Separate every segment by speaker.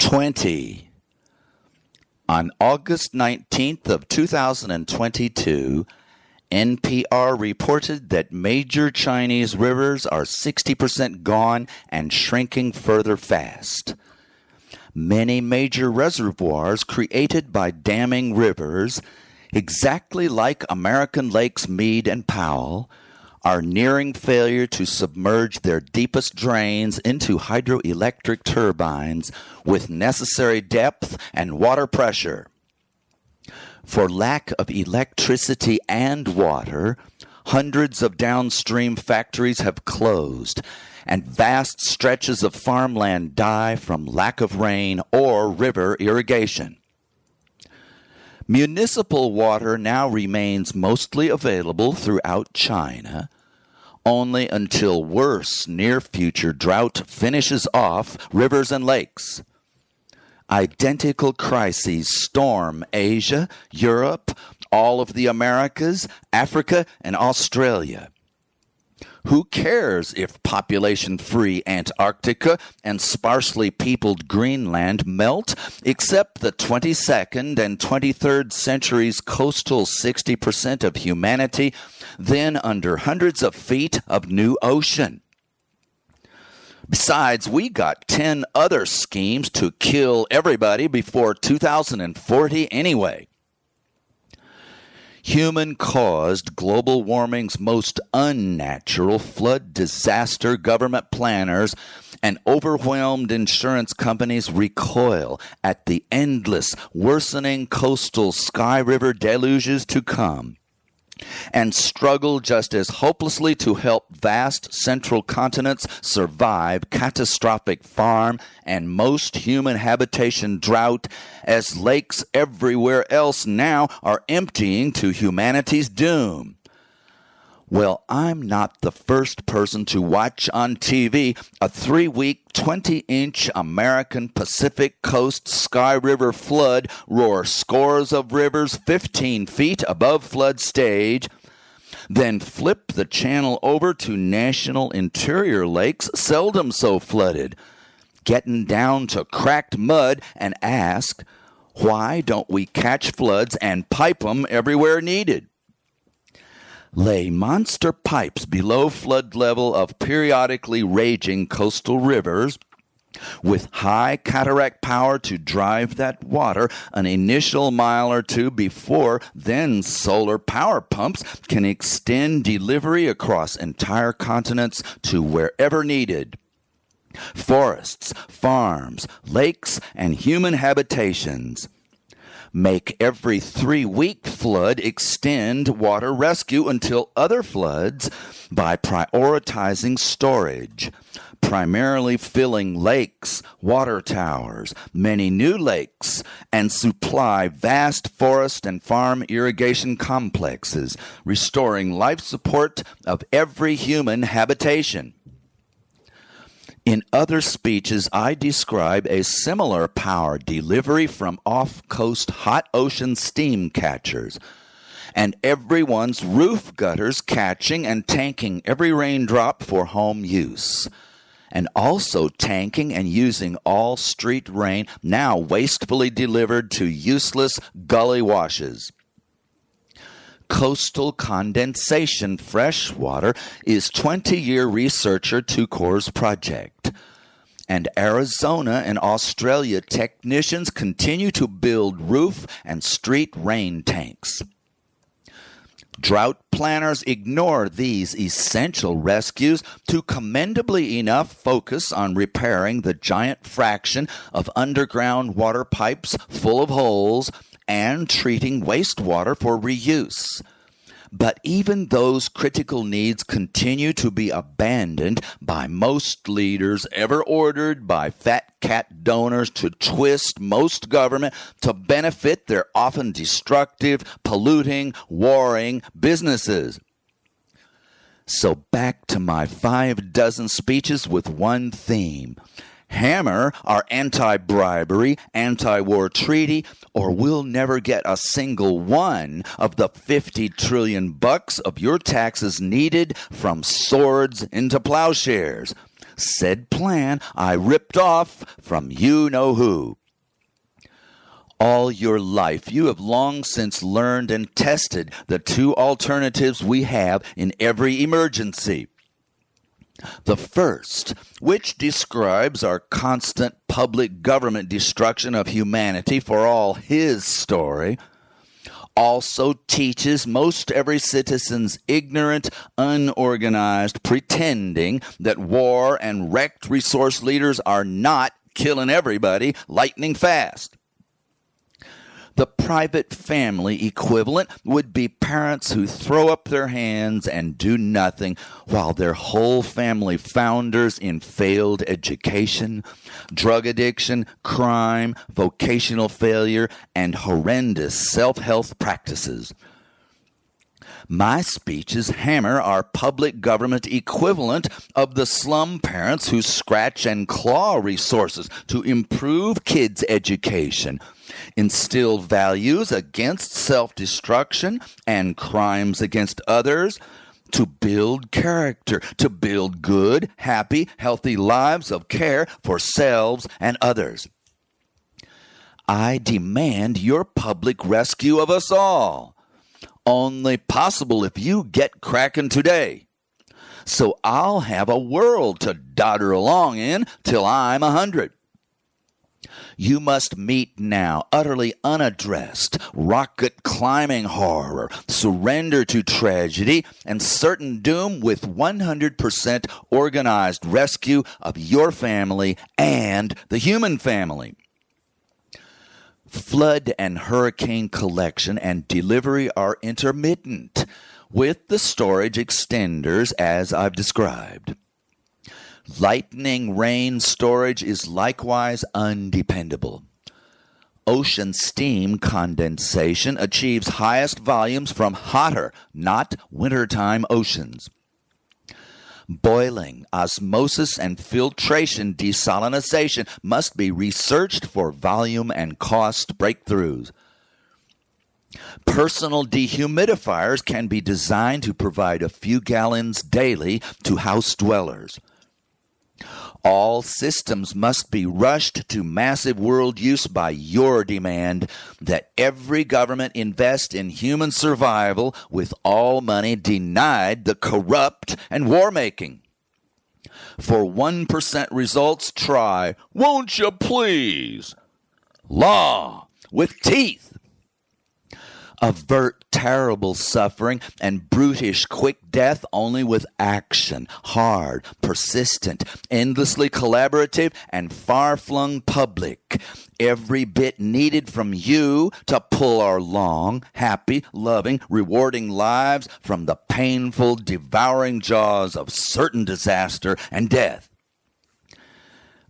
Speaker 1: 20. On August 19th of 2022, NPR reported that major Chinese rivers are 60% gone and shrinking further fast. Many major reservoirs created by damming rivers, exactly like American Lakes Meade and Powell, are nearing failure to submerge their deepest drains into hydroelectric turbines with necessary depth and water pressure. For lack of electricity and water, hundreds of downstream factories have closed, and vast stretches of farmland die from lack of rain or river irrigation. Municipal water now remains mostly available throughout China, only until worse near-future drought finishes off rivers and lakes. Identical crises storm Asia, Europe, all of the Americas, Africa, and Australia. Who cares if population-free Antarctica and sparsely peopled Greenland melt, except the 22nd and 23rd centuries coastal 60% of humanity, then under hundreds of feet of new ocean? Besides, we got 10 other schemes to kill everybody before 2040 anyway. Human-caused global warming's most unnatural flood disaster government planners and overwhelmed insurance companies recoil at the endless, worsening coastal sky river deluges to come, and struggle just as hopelessly to help vast central continents survive catastrophic farm and most human habitation drought as lakes everywhere else now are emptying to humanity's doom. Well, I'm not the first person to watch on TV a 3-week, 20-inch American Pacific Coast Sky River flood roar scores of rivers 15 feet above flood stage, then flip the channel over to national interior lakes seldom so flooded, getting down to cracked mud and ask, why don't we catch floods and pipe them everywhere needed? Lay monster pipes below flood level of periodically raging coastal rivers with high cataract power to drive that water an initial mile or two before then solar power pumps can extend delivery across entire continents to wherever needed. Forests, farms, lakes, and human habitations. Make every 3-week flood extend water rescue until other floods by prioritizing storage, primarily filling lakes, water towers, many new lakes, and supply vast forest and farm irrigation complexes, restoring life support of every human habitation. In other speeches, I describe a similar power delivery from off-coast hot ocean steam catchers, and everyone's roof gutters catching and tanking every raindrop for home use, and also tanking and using all street rain now wastefully delivered to useless gully washes. Coastal condensation freshwater is 20-year researcher Tucor's project, and Arizona and Australia technicians continue to build roof and street rain tanks. Drought planners ignore these essential rescues to commendably enough focus on repairing the giant fraction of underground water pipes full of holes and treating wastewater for reuse. But even those critical needs continue to be abandoned by most leaders ever ordered by fat cat donors to twist most government to benefit their often destructive, polluting, warring businesses. So back to my 6 speeches with one theme. Hammer our anti-bribery, anti-war treaty, or we'll never get a single one of the $50 trillion of your taxes needed from swords into plowshares. said plan I ripped off from you-know-who. All your life, you have long since learned and tested the two alternatives we have in every emergency. The first, which describes our constant public government destruction of humanity for all his story, also teaches most every citizen's ignorant, unorganized pretending that war and wrecked resource leaders are not killing everybody lightning fast. The private family equivalent would be parents who throw up their hands and do nothing while their whole family founders in failed education, drug addiction, crime, vocational failure, and horrendous self-health practices. My speeches hammer our public government equivalent of the slum parents who scratch and claw resources to improve kids' education, instill values against self-destruction and crimes against others, to build character, to build good, happy, healthy lives of care for selves and others. I demand your public rescue of us all. Only possible if you get cracking today. So I'll have a world to dodder along in till I'm 100. You must meet now utterly unaddressed, rocket climbing horror, surrender to tragedy, and certain doom with 100% organized rescue of your family and the human family. Flood and hurricane collection and delivery are intermittent, with the storage extenders as I've described. Lightning rain storage is likewise undependable. Ocean steam condensation achieves highest volumes from hotter, not wintertime oceans. Boiling, osmosis, and filtration desalinization must be researched for volume and cost breakthroughs. Personal dehumidifiers can be designed to provide a few gallons daily to house dwellers. All systems must be rushed to massive world use by your demand that every government invest in human survival with all money denied the corrupt and war-making. For 1% results, try, won't you please? Law with teeth. Avert terrible suffering and brutish quick death only with action, hard, persistent, endlessly collaborative, and far-flung public. Every bit needed from you to pull our long, happy, loving, rewarding lives from the painful, devouring jaws of certain disaster and death.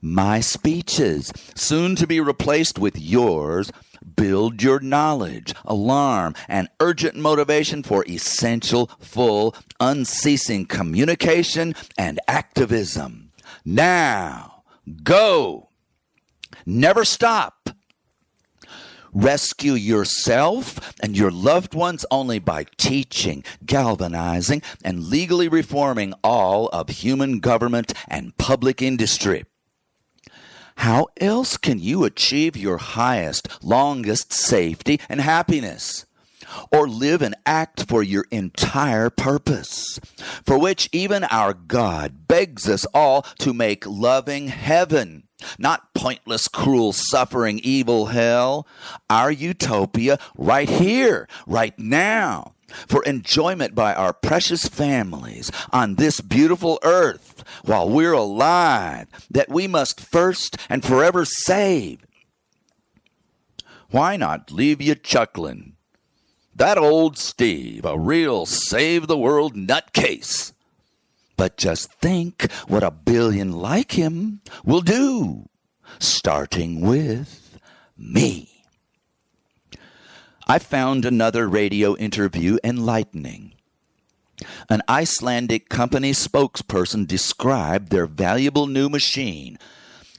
Speaker 1: My speeches, soon to be replaced with yours, build your knowledge, alarm, and urgent motivation for essential, full, unceasing communication and activism. Now, go! Never stop! Rescue yourself and your loved ones only by teaching, galvanizing, and legally reforming all of human government and public industry. How else can you achieve your highest, longest safety and happiness? Or live and act for your entire purpose, for which even our God begs us all to make loving heaven, not pointless, cruel, suffering, evil hell, our utopia right here, right now, for enjoyment by our precious families on this beautiful earth while we're alive, that we must first and forever save. Why not leave you chuckling? That old Steve, a real save-the-world nutcase. But just think what a billion like him will do, starting with me. I found another radio interview enlightening. An Icelandic company spokesperson described their valuable new machine,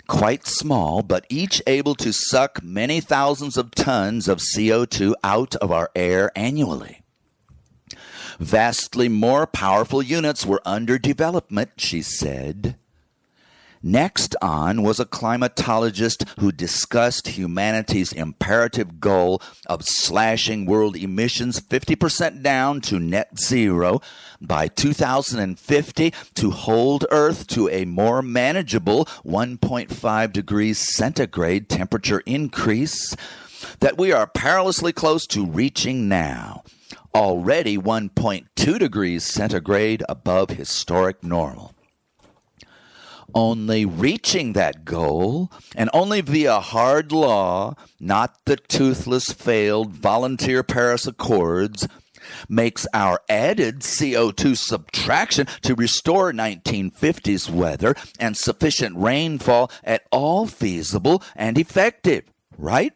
Speaker 1: quite small, but each able to suck many thousands of tons of CO2 out of our air annually. Vastly more powerful units were under development, she said. Next on was a climatologist who discussed humanity's imperative goal of slashing world emissions 50% down to net zero by 2050 to hold Earth to a more manageable 1.5 degrees centigrade temperature increase that we are perilously close to reaching now, already 1.2 degrees centigrade above historic normal. Only reaching that goal, and only via hard law, not the toothless failed volunteer Paris Accords, makes our added CO2 subtraction to restore 1950s weather and sufficient rainfall at all feasible and effective, right?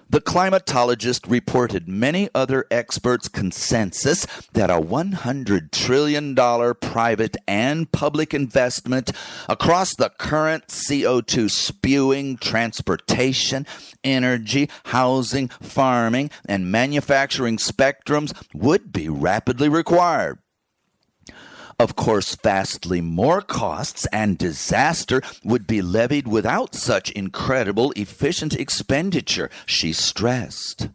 Speaker 1: The climatologist reported many other experts' consensus that a $100 trillion private and public investment across the current CO2 spewing transportation, energy, housing, farming, and manufacturing spectrums would be rapidly required. Of course, vastly more costs and disaster would be levied without such incredible efficient expenditure, she stressed.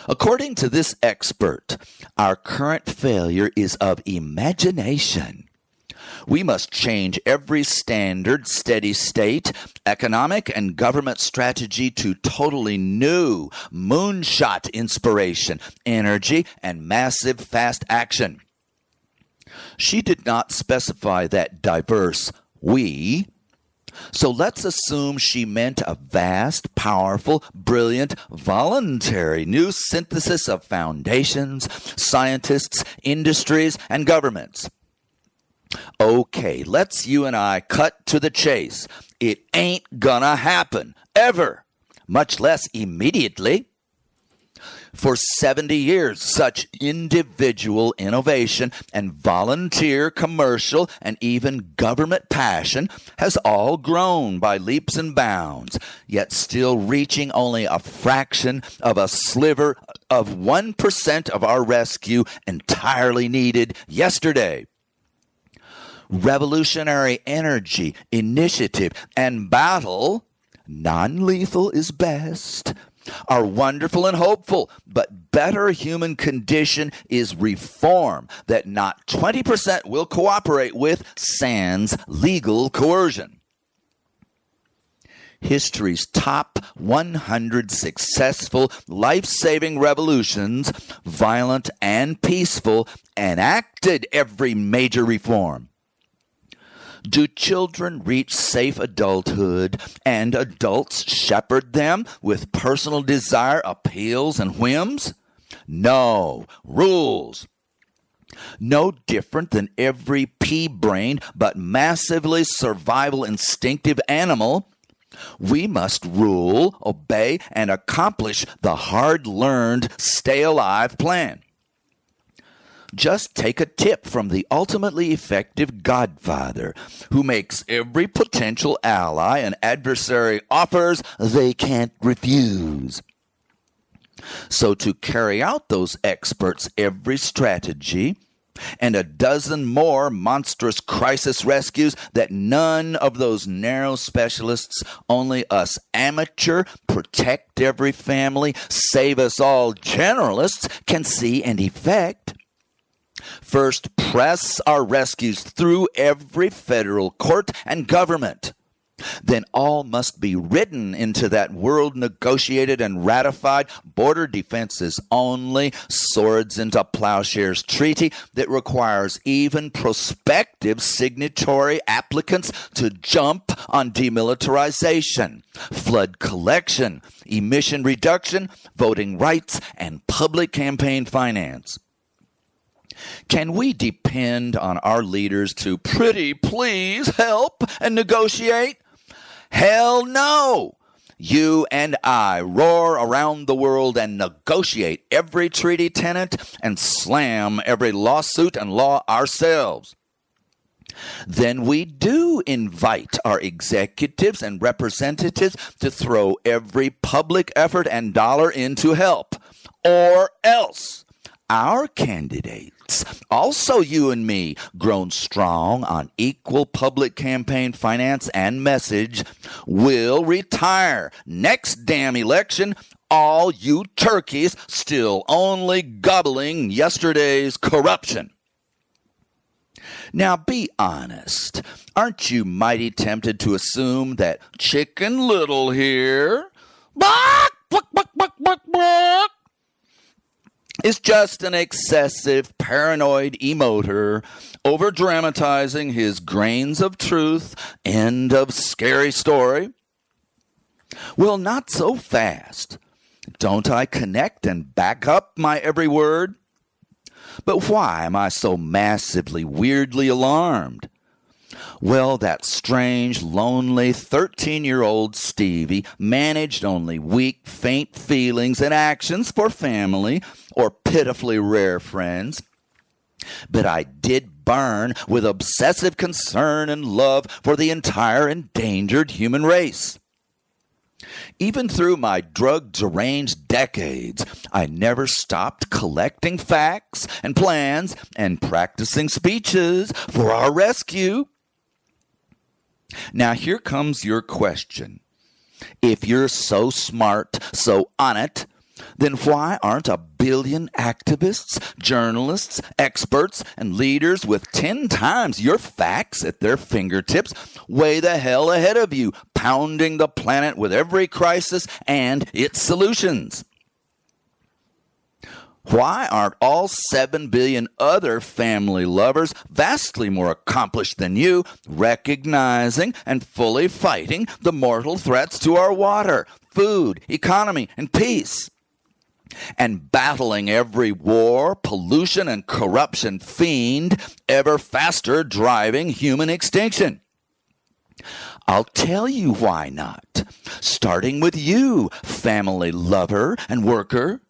Speaker 1: According to this expert, our current failure is of imagination. We must change every standard, steady state, economic and government strategy to totally new, moonshot inspiration, energy, and massive fast action. She did not specify that diverse we, so let's assume she meant a vast, powerful, brilliant, voluntary new synthesis of foundations, scientists, industries, and governments. Okay, let's you and I cut to the chase. It ain't gonna happen, ever, much less immediately. For 70 years, such individual innovation and volunteer commercial and even government passion has all grown by leaps and bounds, yet still reaching only a fraction of a sliver of 1% of our rescue entirely needed yesterday. Revolutionary energy, initiative, and battle, non-lethal is best, are wonderful and hopeful, but better human condition is reform that not 20% will cooperate with sans legal coercion. History's top 100 successful life-saving revolutions, violent and peaceful, enacted every major reform. Do children reach safe adulthood and adults shepherd them with personal desire, appeals, and whims? No. Rules. No different than every pea-brained but massively survival instinctive animal, we must rule, obey, and accomplish the hard-learned stay alive plan. Just take a tip from the ultimately effective Godfather, who makes every potential ally and adversary offers they can't refuse. So to carry out those experts' every strategy, and a dozen more monstrous crisis rescues that none of those narrow specialists, only us amateur, protect every family, save us all generalists can see and effect, first, press our rescues through every federal court and government. Then all must be written into that world-negotiated and ratified border defenses only, swords into plowshares treaty that requires even prospective signatory applicants to jump on demilitarization, flood collection, emission reduction, voting rights, and public campaign finance. Can we depend on our leaders to pretty please help and negotiate? Hell no! You and I roar around the world and negotiate every treaty tenet and slam every lawsuit and law ourselves. Then we do invite our executives and representatives to throw every public effort and dollar into help, or else our candidates Democrats, also you and me, grown strong on equal public campaign finance and message, will retire next damn election. All you turkeys still only gobbling yesterday's corruption. Now be honest. Aren't you mighty tempted to assume that Chicken Little here is just an excessive paranoid emoter over-dramatizing his grains of truth? End of scary story. Well, not so fast. Don't I connect and back up my every word? But why am I so massively, weirdly alarmed? Well, that strange, lonely 13-year-old Stevie managed only weak, faint feelings and actions for family or pitifully rare friends. But I did burn with obsessive concern and love for the entire endangered human race. Even through my drug-deranged decades, I never stopped collecting facts and plans and practicing speeches for our rescue. Now here comes your question. If you're so smart, so on it, then why aren't a billion activists, journalists, experts, and leaders with 10 times your facts at their fingertips way the hell ahead of you, pounding the planet with every crisis and its solutions? Why aren't all 7 billion other family lovers, vastly more accomplished than you, recognizing and fully fighting the mortal threats to our water, food, economy, and peace? And battling every war, pollution, and corruption fiend ever faster driving human extinction? I'll tell you why not. Starting with you, family lover and worker.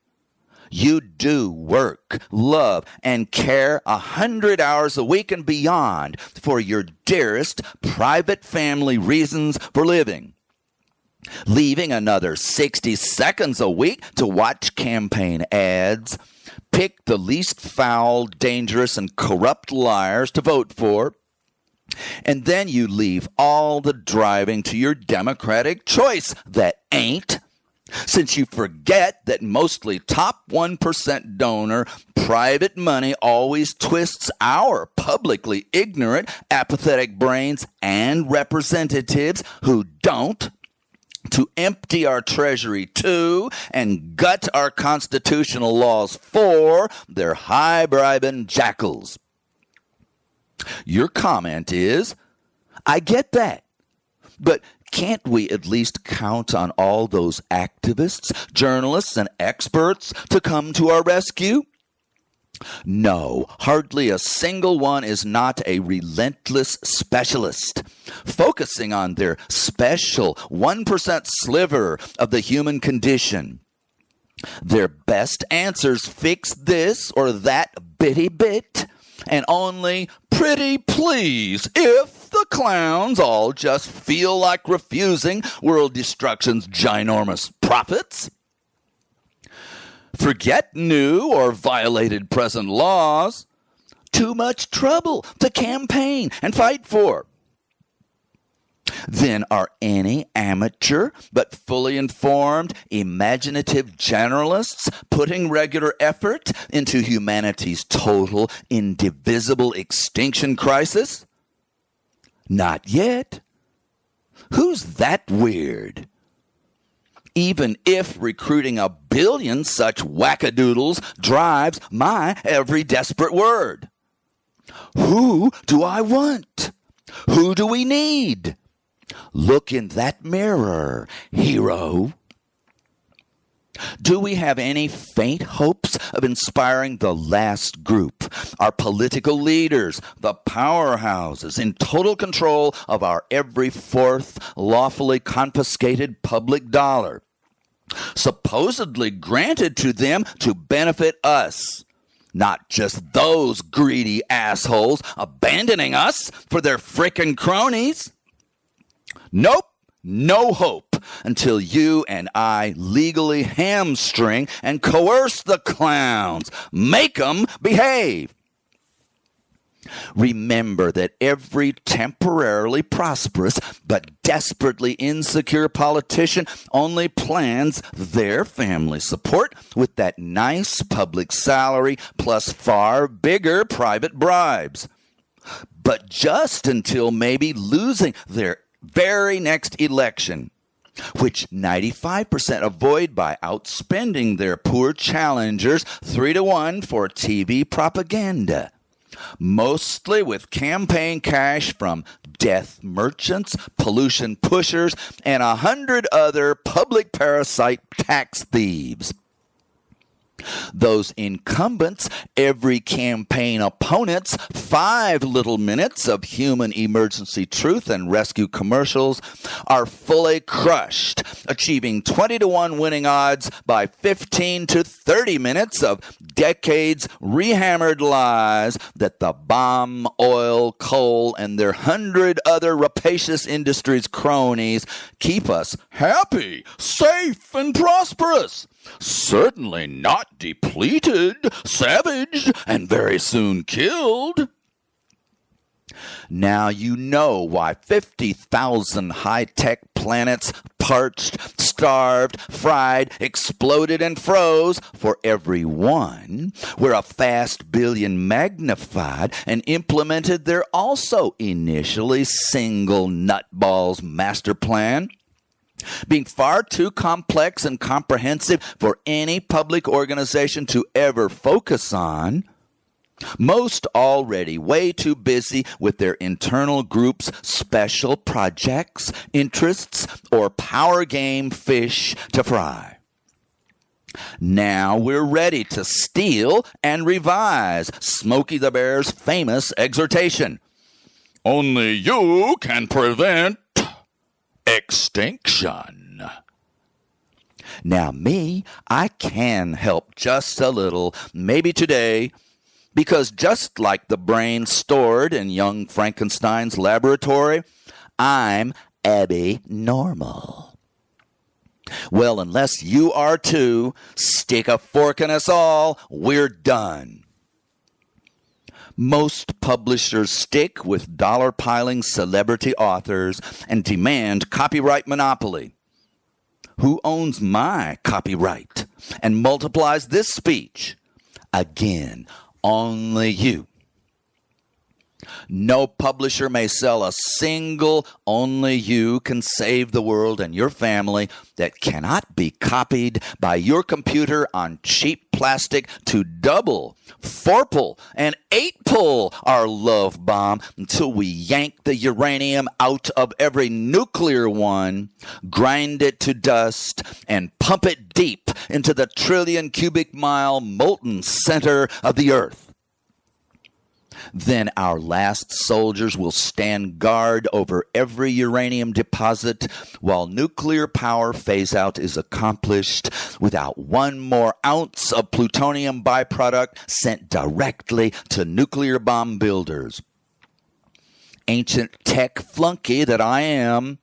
Speaker 1: You do work, love, and care 100 hours a week and beyond for your dearest private family reasons for living. Leaving another 60 seconds a week to watch campaign ads, pick the least foul, dangerous, and corrupt liars to vote for, and then you leave all the driving to your Democratic choice that ain't, since you forget that mostly top 1% donor private money always twists our publicly ignorant, apathetic brains and representatives who don't to empty our treasury to and gut our constitutional laws for their high-bribing jackals. Your comment is, I get that, but can't we at least count on all those activists, journalists, and experts to come to our rescue? No, hardly a single one is not a relentless specialist, focusing on their special 1% sliver of the human condition. Their best answers fix this or that bitty bit, and only pretty please if the clowns all just feel like refusing world destruction's ginormous profits. Forget new or violated present laws. Too much trouble to campaign and fight for. Then are any amateur but fully informed, imaginative generalists putting regular effort into humanity's total, indivisible extinction crisis? Not yet. Who's that weird? Even if recruiting 1 billion such wackadoodles drives my every desperate word. Who do I want? Who do we need? Look in that mirror, hero. Do we have any faint hopes of inspiring the last group, our political leaders, the powerhouses in total control of our every fourth lawfully confiscated public dollar, supposedly granted to them to benefit us, not just those greedy assholes abandoning us for their frickin' cronies? Nope. No hope until you and I legally hamstring and coerce the clowns. Make them behave. Remember that every temporarily prosperous but desperately insecure politician only plans their family support with that nice public salary plus far bigger private bribes. But just until maybe losing their very next election, which 95% avoid by outspending their poor challengers 3-1 for TV propaganda, mostly with campaign cash from death merchants, pollution pushers, and 100 other public parasite tax thieves. Those incumbents, every campaign opponent's 5 little minutes of human emergency truth and rescue commercials are fully crushed, achieving 20-1 winning odds by 15 to 30 minutes of decades rehammered lies that the bomb, oil, coal, and their 100 other rapacious industries cronies keep us happy, safe, and prosperous. Certainly not depleted, savaged, and very soon killed. Now you know why 50,000 high-tech planets parched, starved, fried, exploded, and froze for every one, were a fast billion magnified and implemented their also initially single nutball's master plan, being far too complex and comprehensive for any public organization to ever focus on, most already way too busy with their internal group's special projects, interests, or power game fish to fry. Now we're ready to steal and revise Smokey the Bear's famous exhortation. Only you can prevent extinction. Now me, I can help just a little, maybe today, because just like the brain stored in young Frankenstein's laboratory, I'm abnormal. Well, unless you are too, stick a fork in us all, we're done. Most publishers stick with dollar-piling celebrity authors and demand copyright monopoly. Who owns my copyright and multiplies this speech? Again, only you. No publisher may sell a single only you can save the world and your family that cannot be copied by your computer on cheap plastic to double, fourple, and eightpull our love bomb until we yank the uranium out of every nuclear one, grind it to dust, and pump it deep into the trillion cubic mile molten center of the earth. Then our last soldiers will stand guard over every uranium deposit while nuclear power phase-out is accomplished without one more ounce of plutonium byproduct sent directly to nuclear bomb builders. Ancient tech flunky that I am,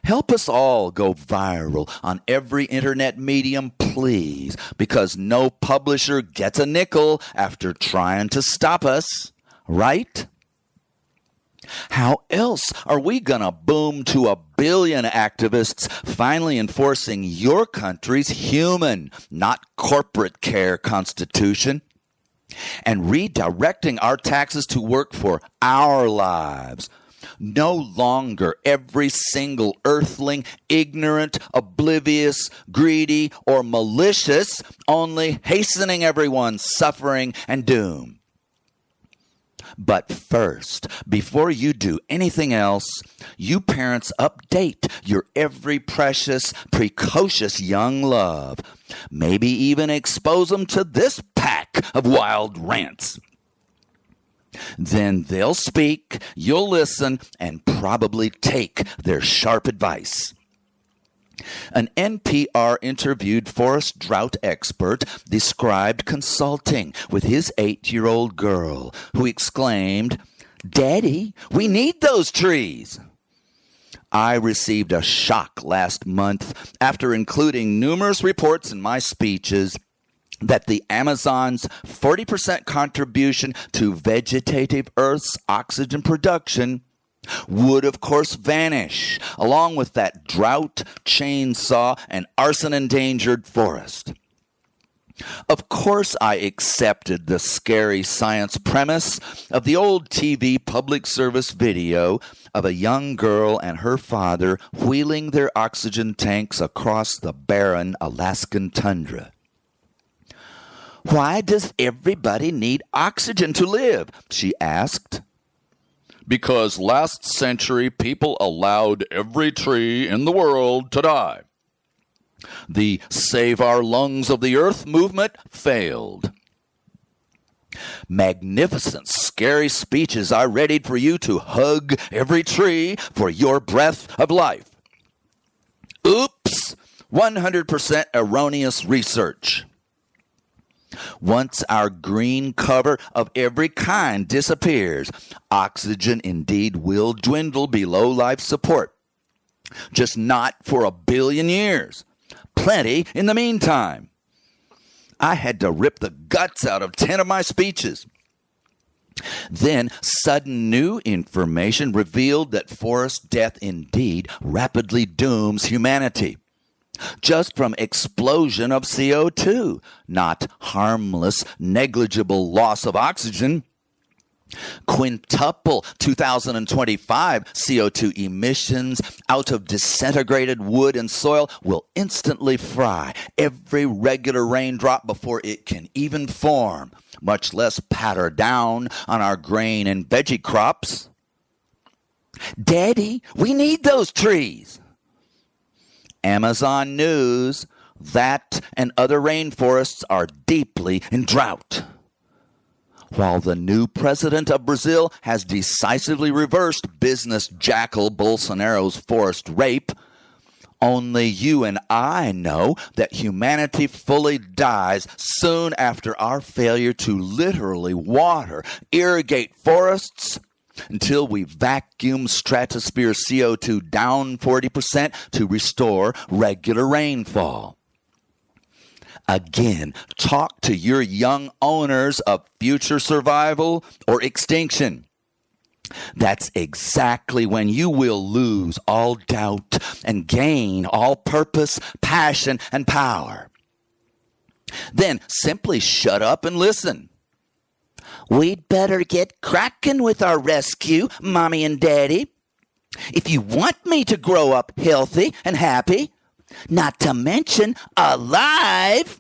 Speaker 1: help us all go viral on every internet medium, please, because no publisher gets a nickel after trying to stop us. Right? How else are we going to boom to 1 billion activists finally enforcing your country's human, not corporate care constitution and redirecting our taxes to work for our lives? No longer every single earthling, ignorant, oblivious, greedy, or malicious, only hastening everyone's suffering and doom. But first, before you do anything else, you parents update your every precious, precocious young love. Maybe even expose them to this pack of wild rants. Then they'll speak, you'll listen, and probably take their sharp advice. An NPR-interviewed forest drought expert described consulting with his 8-year-old girl, who exclaimed, "Daddy, we need those trees." I received a shock last month after including numerous reports in my speeches that the Amazon's 40% contribution to vegetative Earth's oxygen production would, of course, vanish, along with that drought, chainsaw, and arson-endangered forest. Of course, I accepted the scary science premise of the old TV public service video of a young girl and her father wheeling their oxygen tanks across the barren Alaskan tundra. "Why does everybody need oxygen to live?" she asked.
Speaker 2: "Because last century people allowed every tree in the world to die. The Save Our Lungs of the Earth movement failed." Magnificent, scary speeches I readied for you to hug every tree for your breath of life. Oops! 100% erroneous research. Once our green cover of every kind disappears, oxygen indeed will dwindle below life support. Just not for 1 billion years. Plenty in the meantime. I had to rip the guts out of 10 of my speeches. Then sudden new information revealed that forest death indeed rapidly dooms humanity. Just from explosion of CO2, not harmless, negligible loss of oxygen. Quintuple 2025 CO2 emissions out of disintegrated wood and soil will instantly fry every regular raindrop before it can even form, much less patter down on our grain and veggie crops. "Daddy, we need those trees." Amazon News, that and other rainforests are deeply in drought. While the new president of Brazil has decisively reversed business jackal Bolsonaro's forest rape, only you and I know that humanity fully dies soon after our failure to literally water, irrigate forests, until we vacuum stratosphere CO2 down 40% to restore regular rainfall. Again, talk to your young owners of future survival or extinction. That's exactly when you will lose all doubt and gain all purpose, passion, and power. Then simply shut up and listen. "We'd better get cracking with our rescue, Mommy and Daddy. If you want me to grow up healthy and happy, not to mention alive."